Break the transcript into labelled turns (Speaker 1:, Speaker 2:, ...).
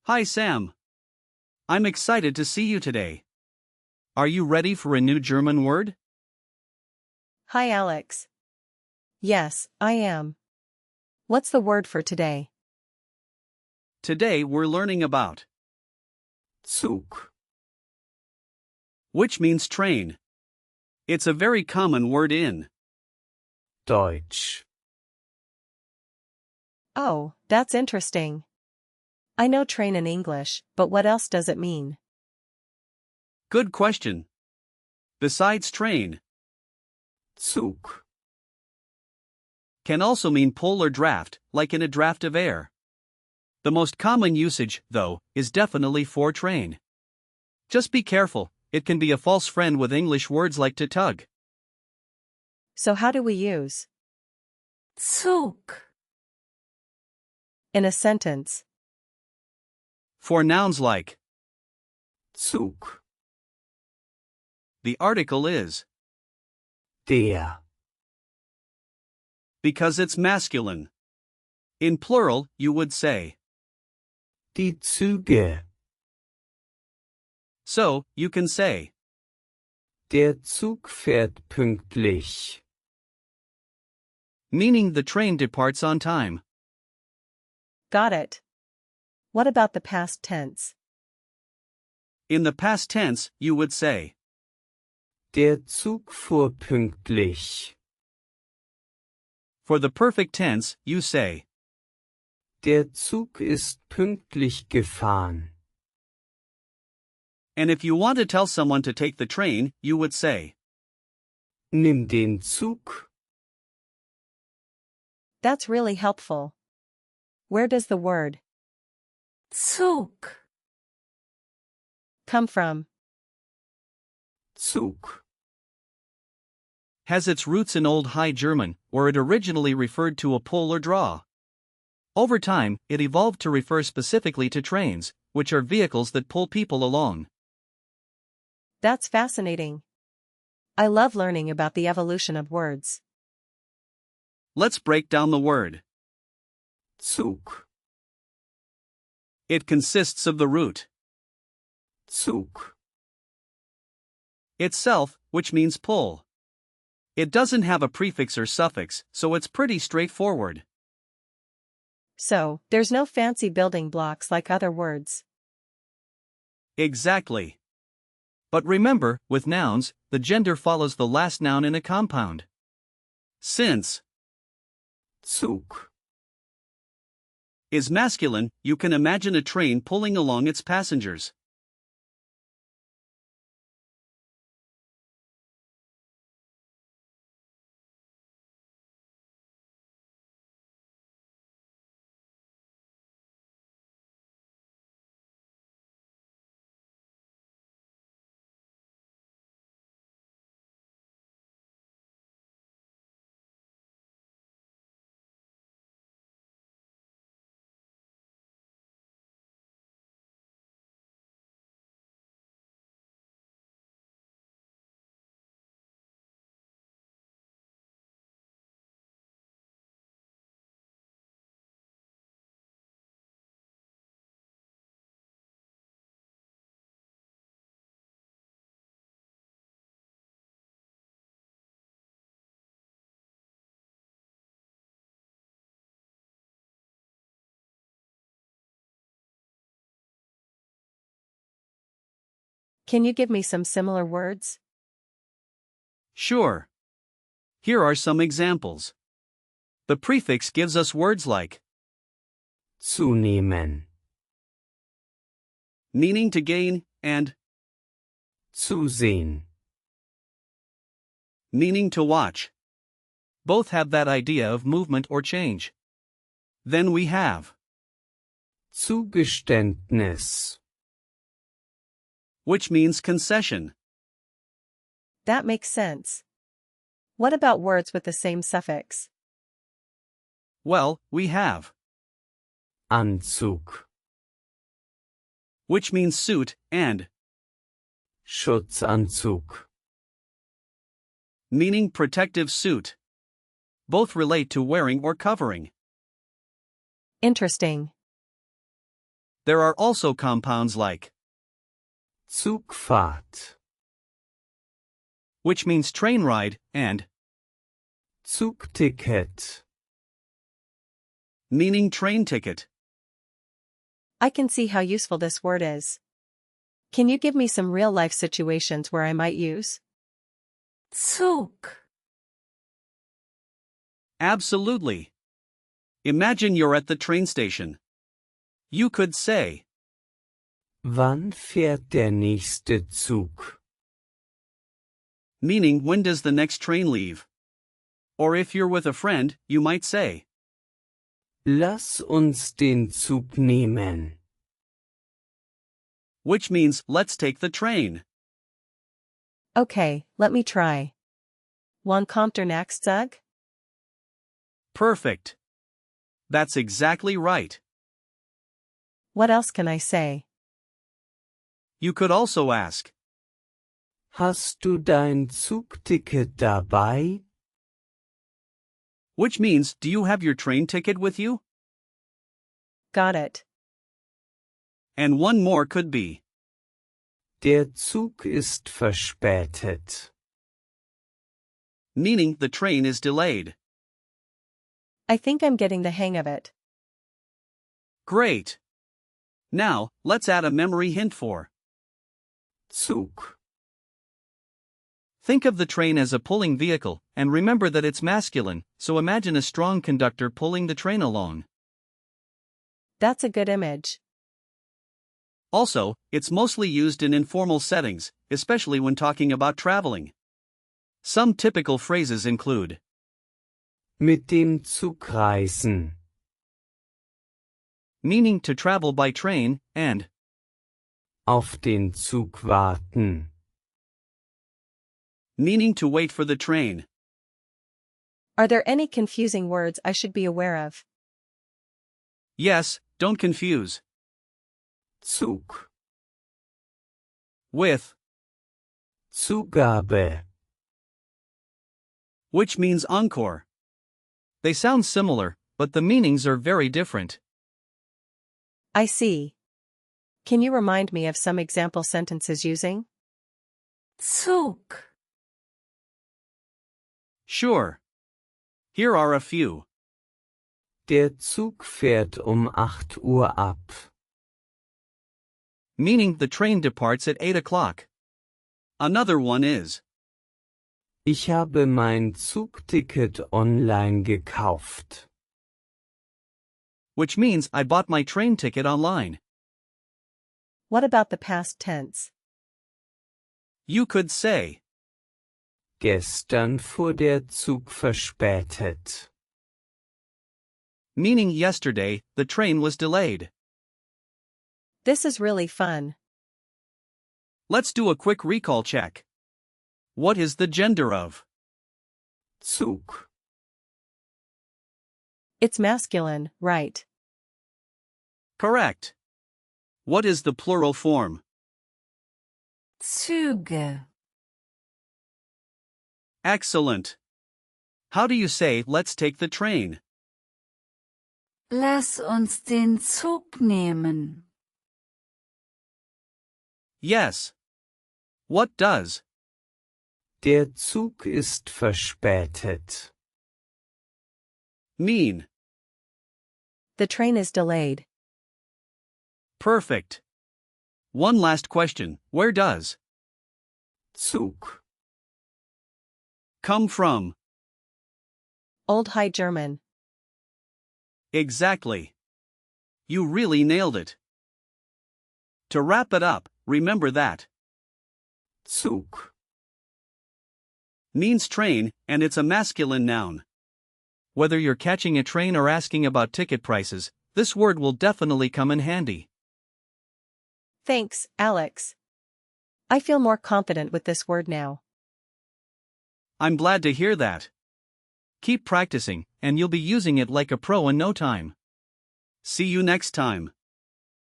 Speaker 1: Hi Sam. I'm excited to see you today. Are you ready for a new German word?
Speaker 2: Hi Alex. Yes, I am. What's the word for today?
Speaker 1: Today we're learning about
Speaker 3: Zug,
Speaker 1: which means train. It's a very common word in
Speaker 3: Deutsch,
Speaker 2: Oh, that's interesting. I know train in English, but what else does it mean?
Speaker 1: Good question. Besides train,
Speaker 3: Zug,
Speaker 1: can also mean pull or draft, like in a draft of air. The most common usage, though, is definitely for train. Just be careful, it can be a false friend with English words like to tug.
Speaker 2: So how do we use
Speaker 3: Zug,
Speaker 2: in a sentence?
Speaker 1: For nouns like,
Speaker 3: Zug,
Speaker 1: the article is,
Speaker 3: der,
Speaker 1: because it's masculine. In plural, you would say.
Speaker 3: die Züge,
Speaker 1: So, you can say,
Speaker 3: der Zug fährt pünktlich,
Speaker 1: meaning the train departs on time.
Speaker 2: Got it. What about the past tense?
Speaker 1: In the past tense, you would say,
Speaker 3: der Zug fuhr pünktlich,
Speaker 1: for the perfect tense, you say,
Speaker 3: der Zug ist pünktlich gefahren,
Speaker 1: and if you want to tell someone to take the train, you would say,
Speaker 3: nimm den Zug,
Speaker 2: That's really helpful. Where does the word
Speaker 3: Zug,
Speaker 2: come from?
Speaker 3: Zug,
Speaker 1: has its roots in Old High German, where it originally referred to a pull or draw. Over time, it evolved to refer specifically to trains, which are vehicles that pull people along.
Speaker 2: That's fascinating. I love learning about the evolution of words.
Speaker 1: Let's break down the word.
Speaker 3: Zug,
Speaker 1: It consists of the root
Speaker 3: Zug,
Speaker 1: itself, which means pull. It doesn't have a prefix or suffix, so it's pretty straightforward.
Speaker 2: So, there's no fancy building blocks like other words.
Speaker 1: Exactly. But remember, with nouns, the gender follows the last noun in a compound. Since
Speaker 3: Zug,
Speaker 1: is masculine, you can imagine a train pulling along its passengers.
Speaker 2: Can you give me some similar words?
Speaker 1: Sure. Here are some examples. The prefix gives us words like
Speaker 3: zunehmen,
Speaker 1: meaning to gain and
Speaker 3: zusehen,
Speaker 1: meaning to watch. Both have that idea of movement or change. Then we have
Speaker 3: Zugeständnis,
Speaker 1: which means concession.
Speaker 2: That makes sense. What about words with the same suffix?
Speaker 1: Well, we have
Speaker 3: Anzug,
Speaker 1: which means suit, and
Speaker 3: Schutzanzug,
Speaker 1: meaning protective suit. Both relate to wearing or covering.
Speaker 2: Interesting.
Speaker 1: There are also compounds like,
Speaker 3: Zugfahrt,
Speaker 1: which means train ride, and,
Speaker 3: Zugticket,
Speaker 1: meaning train ticket.
Speaker 2: I can see how useful this word is. Can you give me some real-life situations where I might use
Speaker 4: Zug,
Speaker 1: Absolutely. Imagine you're at the train station. You could say,
Speaker 3: wann fährt der nächste Zug?
Speaker 1: meaning when does the next train leave? Or if you're with a friend, you might say,
Speaker 3: Lass uns den Zug nehmen.
Speaker 1: which means let's take the train.
Speaker 2: Okay, let me try. Wann kommt der nächste Zug?
Speaker 1: Perfect. That's exactly right.
Speaker 2: What else can I say?
Speaker 1: You could also ask,
Speaker 3: Hast du dein Zugticket dabei?
Speaker 1: which means do you have your train ticket with you?
Speaker 2: Got it.
Speaker 1: And one more could be,
Speaker 3: Der Zug ist verspätet.
Speaker 1: meaning the train is delayed.
Speaker 2: I think I'm getting the hang of it.
Speaker 1: Great. Now, let's add a memory hint for.
Speaker 3: Zug,
Speaker 1: Think of the train as a pulling vehicle, and remember that it's masculine, so imagine a strong conductor pulling the train along.
Speaker 2: That's a good image.
Speaker 1: Also, it's mostly used in informal settings, especially when talking about traveling. Some typical phrases include,
Speaker 3: mit dem Zug reisen.
Speaker 1: meaning to travel by train, and,
Speaker 3: Auf den Zug warten.
Speaker 1: meaning to wait for the train.
Speaker 2: Are there any confusing words I should be aware of?
Speaker 1: Yes, don't confuse
Speaker 3: Zug,
Speaker 1: with,
Speaker 3: Zugabe.
Speaker 1: which means encore. They sound similar, but the meanings are very different.
Speaker 2: I see. Can you remind me of some example sentences using
Speaker 4: Zug,
Speaker 1: Sure. Here are a few.
Speaker 3: Der Zug fährt 8 Uhr ab.
Speaker 1: Meaning the train departs at 8 o'clock. Another one is,
Speaker 3: Ich habe mein Zugticket online gekauft.
Speaker 1: which means I bought my train ticket online.
Speaker 2: What about the past tense?
Speaker 1: You could say,
Speaker 3: Gestern fuhr der Zug verspätet.
Speaker 1: meaning yesterday, the train was delayed.
Speaker 2: This is really fun.
Speaker 1: Let's do a quick recall check. What is the gender of?
Speaker 3: Zug,
Speaker 2: It's masculine, right?
Speaker 1: Correct. What is the plural form?
Speaker 4: Züge,
Speaker 1: Excellent. How do you say let's take the train?
Speaker 4: lass uns den Zug nehmen.
Speaker 1: Yes. What does?
Speaker 3: der Zug ist verspätet.
Speaker 1: Mean.
Speaker 2: The train is delayed.
Speaker 1: Perfect. One last question. Where does
Speaker 3: Zug,
Speaker 1: come from?
Speaker 2: Old High German.
Speaker 1: Exactly. You really nailed it. To wrap it up, remember that
Speaker 3: Zug,
Speaker 1: means train, and it's a masculine noun. Whether you're catching a train or asking about ticket prices, this word will definitely come in handy.
Speaker 2: Thanks, Alex. I feel more confident with this word now.
Speaker 1: I'm glad to hear that. Keep practicing, and you'll be using it like a pro in no time. See you next time.